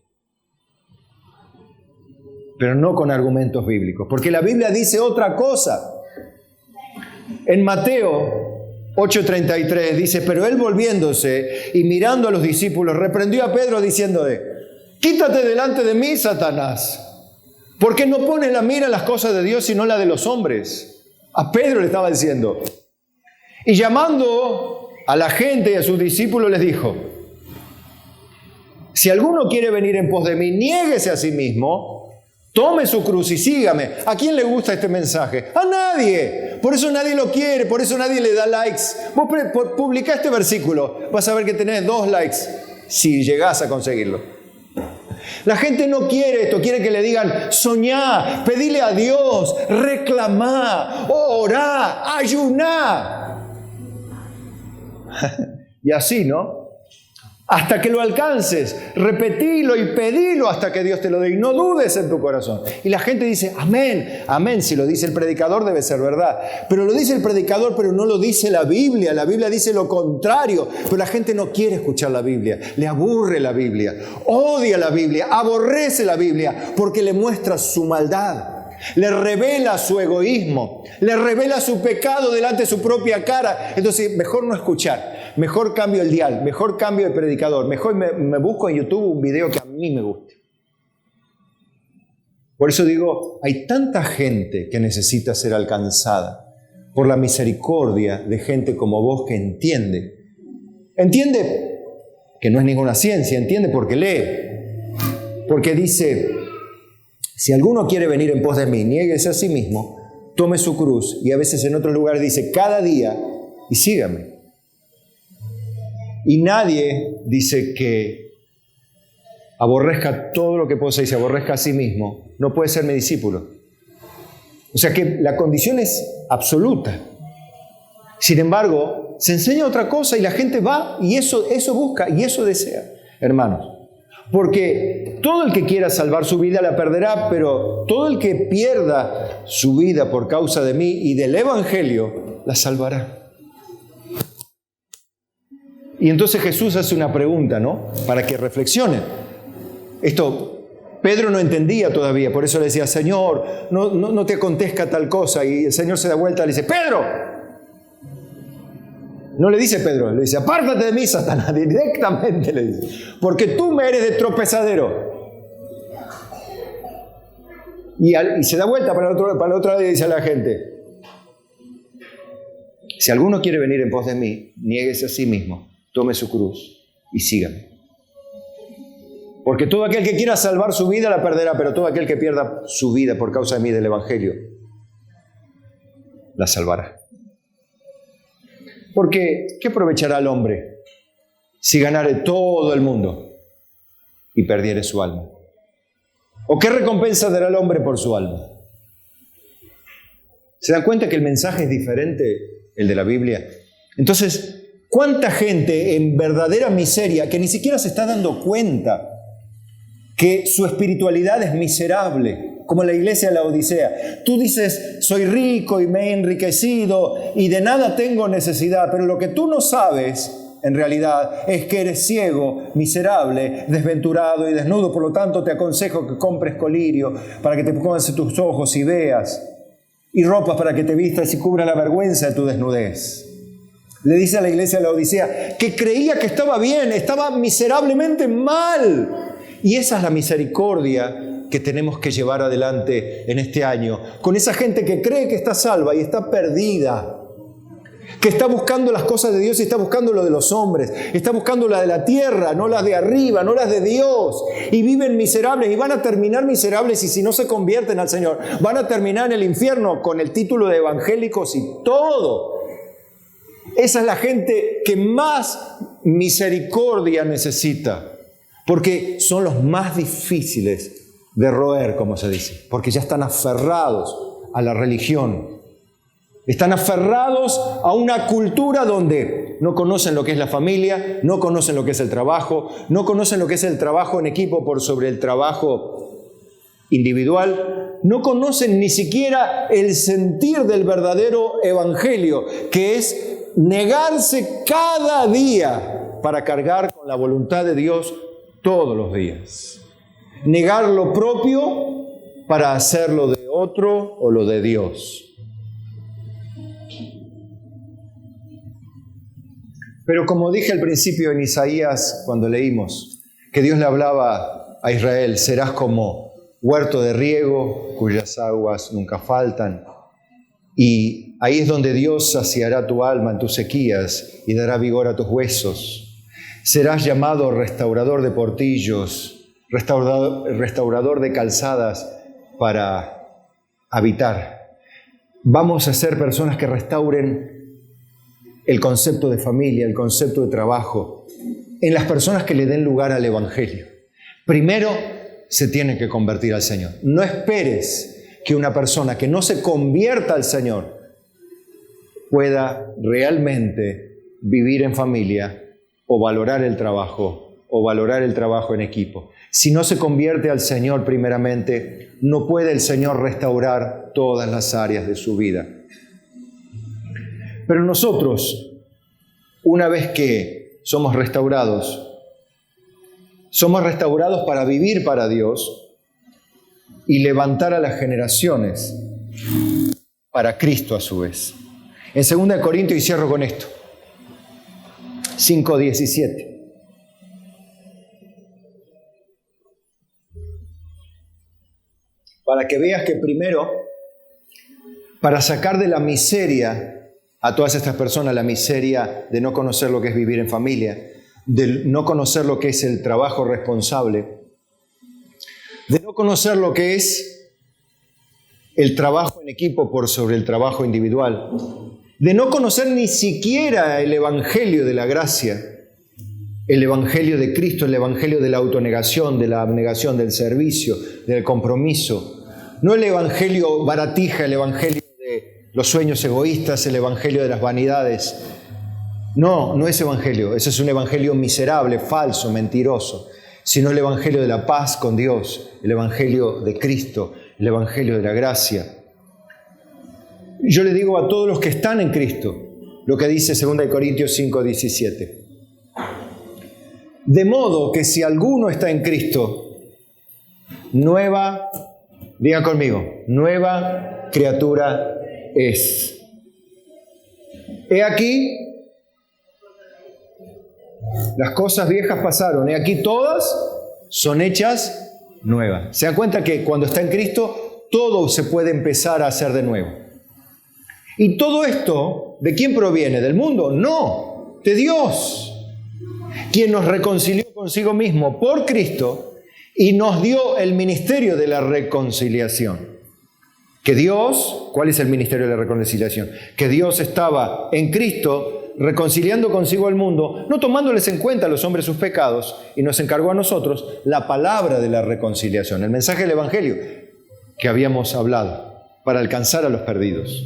Pero no con argumentos bíblicos. Porque la Biblia dice otra cosa. En Mateo 8:33 dice, pero él volviéndose y mirando a los discípulos, reprendió a Pedro diciéndole, quítate delante de mí, Satanás, porque no pones la mira en las cosas de Dios sino la de los hombres. A Pedro le estaba diciendo. Y llamando a la gente y a sus discípulos les dijo, si alguno quiere venir en pos de mí, niéguese a sí mismo, tome su cruz y sígame. ¿A quién le gusta este mensaje? A nadie. Por eso nadie lo quiere, por eso nadie le da likes. Vos publicá este versículo, vas a ver que tenés 2 likes, si llegás a conseguirlo. La gente no quiere esto, quiere que le digan, soñá, pedile a Dios, reclamá, orá, ayuná. Y así, ¿no? Hasta que lo alcances, repetilo y pedilo hasta que Dios te lo dé y no dudes en tu corazón. Y la gente dice, amén, amén. Si lo dice el predicador debe ser verdad. Pero lo dice el predicador, pero no lo dice la Biblia. La Biblia dice lo contrario. Pero la gente no quiere escuchar la Biblia. Le aburre la Biblia, odia la Biblia, aborrece la Biblia porque le muestra su maldad. Le revela su egoísmo, le revela su pecado delante de su propia cara. Entonces, mejor no escuchar, mejor cambio el dial, mejor cambio de predicador, mejor me busco en YouTube un video que a mí me guste. Por eso digo, hay tanta gente que necesita ser alcanzada por la misericordia de gente como vos que entiende. Entiende que no es ninguna ciencia, entiende porque lee, porque dice, si alguno quiere venir en pos de mí, niéguese a sí mismo, tome su cruz, y a veces en otros lugares dice, cada día, y sígame. Y nadie dice que aborrezca todo lo que posee y se aborrezca a sí mismo, no puede ser mi discípulo. O sea que la condición es absoluta. Sin embargo, se enseña otra cosa y la gente va y eso busca y eso desea, hermanos. Porque todo el que quiera salvar su vida la perderá, pero todo el que pierda su vida por causa de mí y del Evangelio, la salvará. Y entonces Jesús hace una pregunta, ¿no? Para que reflexionen. Esto Pedro no entendía todavía, por eso le decía, Señor, no te acontezca tal cosa. Y el Señor se da vuelta y le dice, ¡Pedro! No le dice Pedro, le dice, apártate de mí, Satanás, directamente le dice, porque tú me eres de tropezadero. Y se da vuelta para el otro lado y dice a la gente, si alguno quiere venir en pos de mí, niéguese a sí mismo, tome su cruz y sígame. Porque todo aquel que quiera salvar su vida la perderá, pero todo aquel que pierda su vida por causa de mí del Evangelio, la salvará. Porque, ¿qué aprovechará el hombre si ganare todo el mundo y perdiere su alma? ¿O qué recompensa dará el hombre por su alma? ¿Se dan cuenta que el mensaje es diferente, el de la Biblia? Entonces, ¿cuánta gente en verdadera miseria que ni siquiera se está dando cuenta que su espiritualidad es miserable? Como la iglesia de la Odisea. Tú dices, soy rico y me he enriquecido y de nada tengo necesidad, pero lo que tú no sabes, en realidad, es que eres ciego, miserable, desventurado y desnudo. Por lo tanto, te aconsejo que compres colirio para que te pongas tus ojos y veas, y ropas para que te vistas y cubra la vergüenza de tu desnudez. Le dice a la iglesia de la Odisea que creía que estaba bien, estaba miserablemente mal. Y esa es la misericordia que tenemos que llevar adelante en este año, con esa gente que cree que está salva y está perdida, que está buscando las cosas de Dios y está buscando lo de los hombres, está buscando la de la tierra, no las de arriba, no las de Dios, y viven miserables y van a terminar miserables, y si no se convierten al Señor, van a terminar en el infierno con el título de evangélicos y todo. Esa es la gente que más misericordia necesita, porque son los más difíciles de roer, como se dice, porque ya están aferrados a la religión. Están aferrados a una cultura donde no conocen lo que es la familia, no conocen lo que es el trabajo, no conocen lo que es el trabajo en equipo por sobre el trabajo individual, no conocen ni siquiera el sentir del verdadero evangelio, que es negarse cada día para cargar con la voluntad de Dios todos los días. Negar lo propio para hacer lo de otro o lo de Dios. Pero como dije al principio en Isaías, cuando leímos, que Dios le hablaba a Israel, serás como huerto de riego, cuyas aguas nunca faltan. Y ahí es donde Dios saciará tu alma en tus sequías y dará vigor a tus huesos. Serás llamado restaurador de portillos, restaurador de calzadas para habitar. Vamos a ser personas que restauren el concepto de familia, el concepto de trabajo, en las personas que le den lugar al Evangelio. Primero se tiene que convertir al Señor. No esperes que una persona que no se convierta al Señor pueda realmente vivir en familia o valorar el trabajo en equipo. Si no se convierte al Señor primeramente, no puede el Señor restaurar todas las áreas de su vida. Pero nosotros, una vez que somos restaurados para vivir para Dios y levantar a las generaciones para Cristo a su vez. En 2 Corintios, y cierro con esto, 5:17. Para que veas que primero, para sacar de la miseria a todas estas personas, la miseria de no conocer lo que es vivir en familia, de no conocer lo que es el trabajo responsable, de no conocer lo que es el trabajo en equipo por sobre el trabajo individual, de no conocer ni siquiera el evangelio de la gracia, el evangelio de Cristo, el evangelio de la autonegación, de la abnegación, del servicio, del compromiso, no el evangelio baratija, el evangelio los sueños egoístas, el evangelio de las vanidades. No es evangelio. Ese es un evangelio miserable, falso, mentiroso. Sino el evangelio de la paz con Dios, el evangelio de Cristo, el evangelio de la gracia. Yo le digo a todos los que están en Cristo lo que dice 2 Corintios 5:17. De modo que si alguno está en Cristo, digan conmigo, nueva criatura es. He aquí, las cosas viejas pasaron, he aquí todas son hechas nuevas. ¿Se dan cuenta que cuando está en Cristo, todo se puede empezar a hacer de nuevo? ¿Y todo esto de quién proviene? ¿Del mundo? No, de Dios, quien nos reconcilió consigo mismo por Cristo y nos dio el ministerio de la reconciliación. Que Dios, ¿cuál es el ministerio de la reconciliación? Que Dios estaba en Cristo reconciliando consigo al mundo, no tomándoles en cuenta a los hombres sus pecados, y nos encargó a nosotros la palabra de la reconciliación, el mensaje del Evangelio que habíamos hablado, para alcanzar a los perdidos.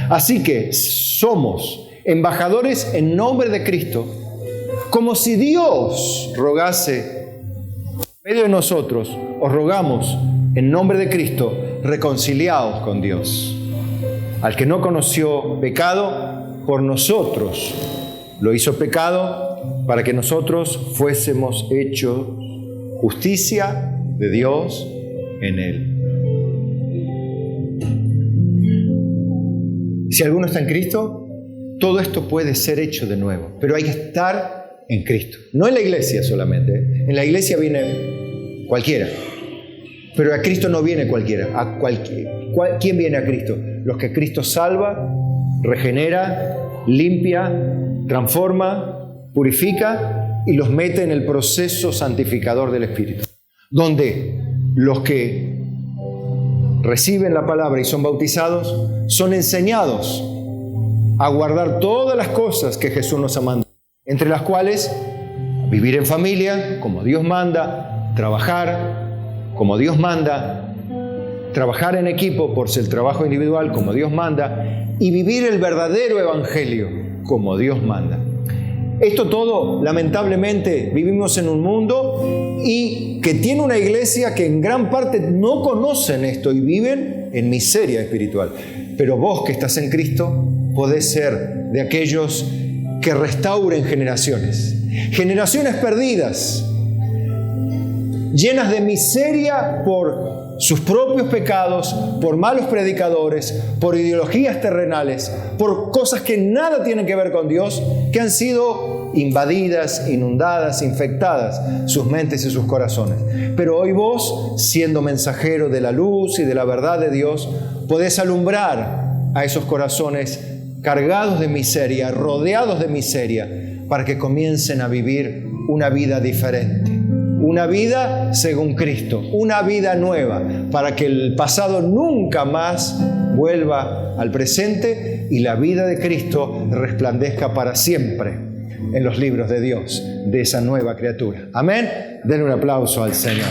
Así que somos embajadores en nombre de Cristo, como si Dios rogase en medio de nosotros. Os rogamos en nombre de Cristo, reconciliaos con Dios. Al que no conoció pecado, por nosotros lo hizo pecado, para que nosotros fuésemos hechos justicia de Dios en él. Si alguno está en Cristo, todo esto puede ser hecho de nuevo, pero hay que estar en Cristo. No en la iglesia solamente. En la iglesia viene Cualquiera. Pero a Cristo no viene cualquiera. ¿Quién viene a Cristo? Los que Cristo salva, regenera, limpia, transforma, purifica y los mete en el proceso santificador del Espíritu. Donde los que reciben la palabra y son bautizados son enseñados a guardar todas las cosas que Jesús nos ha mandado, entre las cuales vivir en familia, como Dios manda, trabajar como Dios manda, trabajar en equipo por ser trabajo individual como Dios manda, y vivir el verdadero evangelio como Dios manda. Esto todo, lamentablemente, vivimos en un mundo y que tiene una iglesia que en gran parte no conocen esto y viven en miseria espiritual. Pero vos que estás en Cristo podés ser de aquellos que restauren generaciones perdidas, llenas de miseria por sus propios pecados, por malos predicadores, por ideologías terrenales, por cosas que nada tienen que ver con Dios, que han sido invadidas, inundadas, infectadas sus mentes y sus corazones. Pero hoy vos, siendo mensajero de la luz y de la verdad de Dios, podés alumbrar a esos corazones cargados de miseria, rodeados de miseria, para que comiencen a vivir una vida diferente. Una vida según Cristo, una vida nueva, para que el pasado nunca más vuelva al presente y la vida de Cristo resplandezca para siempre en los libros de Dios, de esa nueva criatura. Amén. Denle un aplauso al Señor.